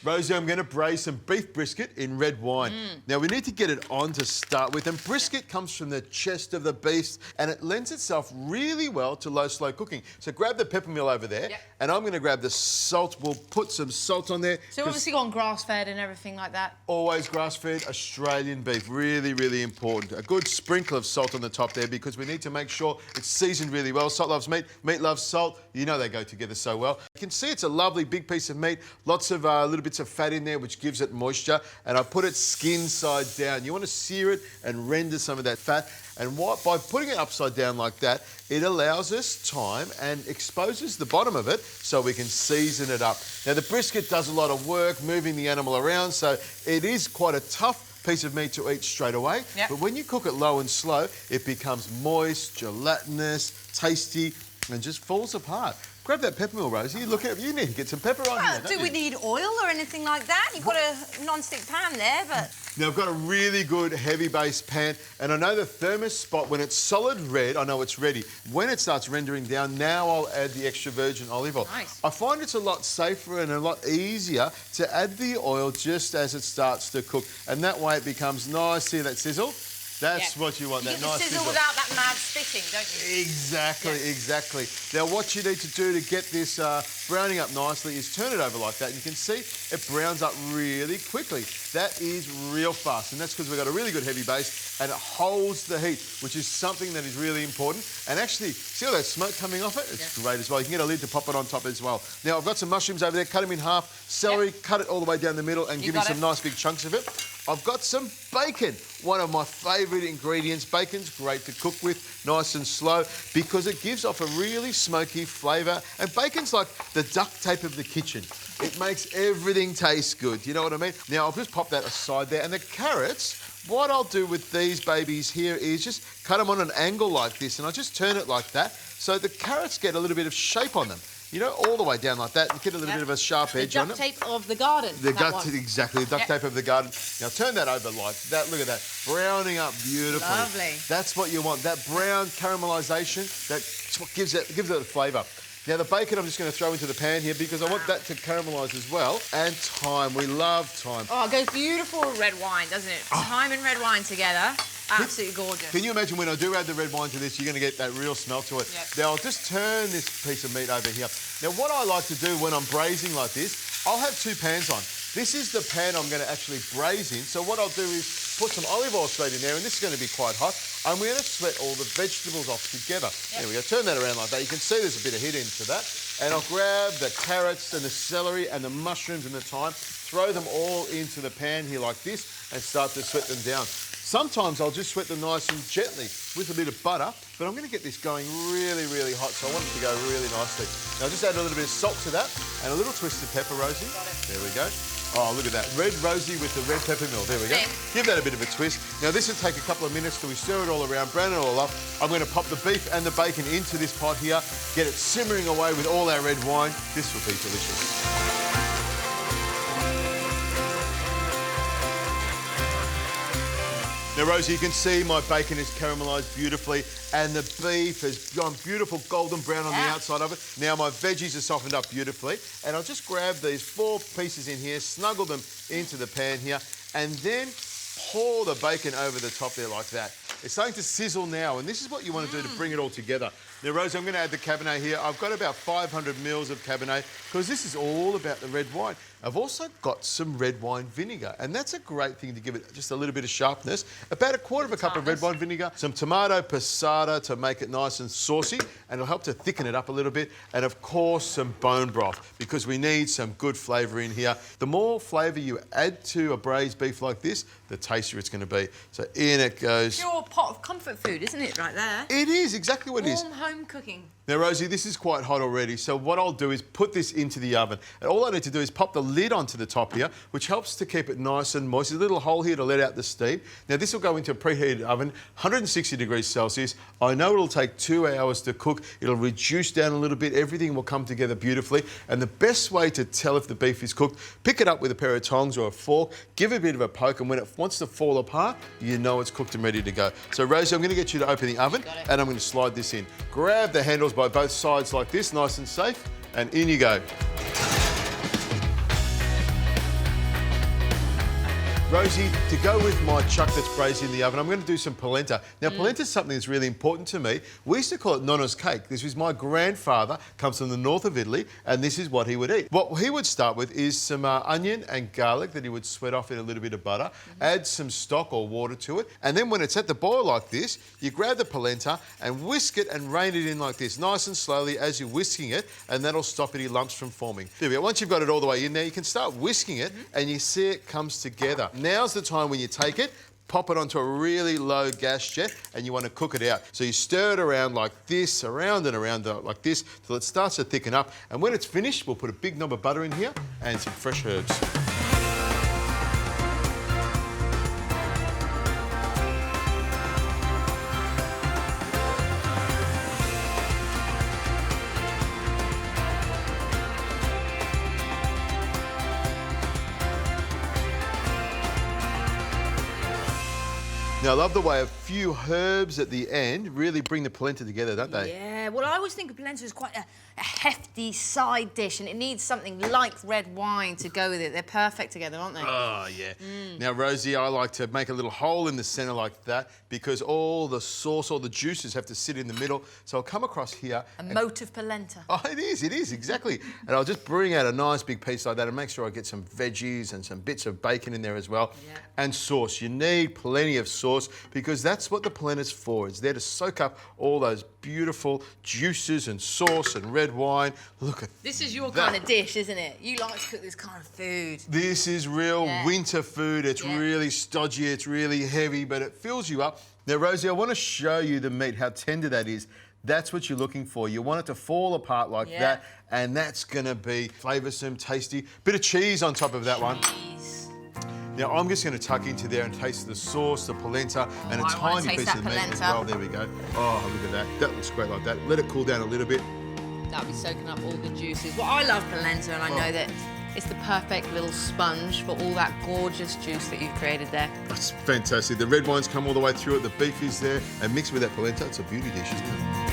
Rosie, I'm going to braise some beef brisket in red wine. Now, we need to get it on to start with, and brisket comes from the chest of the beast, and it lends itself really well to low, slow cooking. So grab the pepper mill over there, and I'm going to grab the salt. We'll put some salt on there. So obviously gone grass-fed and everything like that? Always grass-fed, Australian beef. Really, really important. A good sprinkle of salt on the top there because we need to make sure it's seasoned really well. Salt loves meat, meat loves salt. You know they go together so well. You can see it's a lovely big piece of meat. Lots of little bits of fat in there which gives it moisture, and I put it skin side down. You want to sear it and render some of that fat, and by putting it upside down like that, it allows us time and exposes the bottom of it so we can season it up. Now the brisket does a lot of work moving the animal around, so it is quite a tough piece of meat to eat straight away, but when you cook it low and slow, it becomes moist, gelatinous, tasty, and just falls apart. Grab that pepper mill, Rosie. Look at you need to get some pepper on here. Do we need oil or anything like that? You've got a non-stick pan there, but... Now, I've got a really good heavy base pan, and I know the thermos spot, when it's solid red, I know it's ready. When it starts rendering down, now I'll add the extra virgin olive oil. Nice. I find it's a lot safer and a lot easier to add the oil just as it starts to cook, and that way it becomes nice. See that sizzle? That's what you want, that nice sizzle. Without that mad spitting, don't you? Exactly, exactly. Now, what you need to do to get this browning up nicely is turn it over like that. And you can see it browns up really quickly. That is real fast, and that's because we've got a really good heavy base and it holds the heat, which is something that is really important. And actually, see all that smoke coming off it? It's great as well. You can get a lid to pop it on top as well. Now, I've got some mushrooms over there. Cut them in half. Celery, cut it all the way down the middle and give me some nice big chunks of it. I've got some bacon, one of my favourite ingredients. Bacon's great to cook with, nice and slow, because it gives off a really smoky flavour. And bacon's like the duct tape of the kitchen. It makes everything taste good, you know what I mean? Now, I'll just pop that aside there. And the carrots, what I'll do with these babies here is just cut them on an angle like this, and I'll just turn it like that, so the carrots get a little bit of shape on them. You know, all the way down like that, and get a little bit of a sharp edge on it. The duct tape of the garden. Exactly, the duct tape of the garden. Now turn that over like that. Look at that, browning up beautifully. Lovely. That's what you want. That brown caramelisation. That's what gives it a flavour. Now the bacon, I'm just going to throw into the pan here because I want that to caramelise as well. And thyme, we love thyme. Oh, it goes beautiful with red wine, doesn't it? Thyme and red wine together. Absolutely gorgeous. Can you imagine when I do add the red wine to this, you're going to get that real smell to it. Now, I'll just turn this piece of meat over here. Now, what I like to do when I'm braising like this, I'll have two pans on. This is the pan I'm going to actually braise in. So what I'll do is put some olive oil straight in there, and this is going to be quite hot. And we're going to sweat all the vegetables off together. There we go. Turn that around like that. You can see there's a bit of heat into that. And I'll grab the carrots and the celery and the mushrooms and the thyme, throw them all into the pan here like this, and start to sweat them down. Sometimes I'll just sweat them nice and gently with a bit of butter, but I'm going to get this going really, really hot, so I want it to go really nicely. Now, I'll just add a little bit of salt to that and a little twist of pepper, Rosie. There we go. Oh, look at that. Red Rosie with the red pepper mill. There we go. Give that a bit of a twist. Now, this will take a couple of minutes till we stir it all around, brown it all up. I'm going to pop the beef and the bacon into this pot here, get it simmering away with all our red wine. This will be delicious. Now, Rosie, you can see my bacon is caramelised beautifully and the beef has gone beautiful golden brown on the outside of it. Now, my veggies are softened up beautifully, and I'll just grab these 4 pieces in here, snuggle them into the pan here, and then pour the bacon over the top there like that. It's starting to sizzle now, and this is what you want to do to bring it all together. Now, Rosie, I'm going to add the Cabernet here. I've got about 500 mils of Cabernet because this is all about the red wine. I've also got some red wine vinegar, and that's a great thing to give it just a little bit of sharpness. About 1/4 cup of red wine vinegar, some tomato passata to make it nice and saucy, and it'll help to thicken it up a little bit, and of course some bone broth because we need some good flavour in here. The more flavour you add to a braised beef like this, the tastier it's going to be. So in it goes. Pure pot of comfort food, isn't it, right there? It is, exactly what it is. Warm home cooking. Now, Rosie, this is quite hot already, so what I'll do is put this into the oven. And all I need to do is pop the lid onto the top here, which helps to keep it nice and moist. There's a little hole here to let out the steam. Now, this will go into a preheated oven, 160 degrees Celsius. I know it'll take 2 hours to cook. It'll reduce down a little bit. Everything will come together beautifully. And the best way to tell if the beef is cooked, pick it up with a pair of tongs or a fork, give it a bit of a poke, and when it wants to fall apart, you know it's cooked and ready to go. So, Rosie, I'm going to get you to open the oven, and I'm going to slide this in. Grab the handles by both sides like this, nice and safe, and in you go. Rosie, to go with my chuck that's braised in the oven, I'm going to do some polenta. Now, polenta is something that's really important to me. We used to call it nonna's cake. This was my grandfather, comes from the north of Italy, and this is what he would eat. What he would start with is some onion and garlic that he would sweat off in a little bit of butter, add some stock or water to it, and then when it's at the boil like this, you grab the polenta and whisk it and rein it in like this, nice and slowly as you're whisking it, and that'll stop any lumps from forming. There we go. Once you've got it all the way in there, you can start whisking it, and you see it comes together. Now's the time when you take it, pop it onto a really low gas jet, and you want to cook it out. So you stir it around like this, around and around like this, till it starts to thicken up. And when it's finished, we'll put a big knob of butter in here and some fresh herbs. Now, I love the way a few herbs at the end really bring the polenta together, don't they? Yeah, well, I always think of polenta as quite a hefty side dish, and it needs something like red wine to go with it. They're perfect together, aren't they? Oh, yeah. Now, Rosie, I like to make a little hole in the centre like that because all the sauce, all the juices have to sit in the middle. So I'll come across here. A moat of polenta. Oh, it is, exactly. And I'll just bring out a nice big piece like that and make sure I get some veggies and some bits of bacon in there as well. Yeah. And sauce. You need plenty of sauce because that's what the polenta's for. It's there to soak up all those beautiful juices and sauce and red wine. Look at this is your kind of dish, isn't it? You like to cook this kind of food. This is real winter food. It's really stodgy, it's really heavy, but it fills you up. Now, Rosie, I want to show you the meat, how tender that is. That's what you're looking for. You want it to fall apart like that, and that's going to be flavoursome, tasty. Bit of cheese on top of that one. Now, I'm just going to tuck into there and taste the sauce, the polenta, and a tiny piece of meat as well. There we go. Oh, look at that. That looks great like that. Let it cool down a little bit. That'll be soaking up all the juices. Well, I love polenta, and I know that it's the perfect little sponge for all that gorgeous juice that you've created there. That's fantastic. The red wines come all the way through it. The beef is there, and mixed with that polenta, it's a beauty dish, isn't it?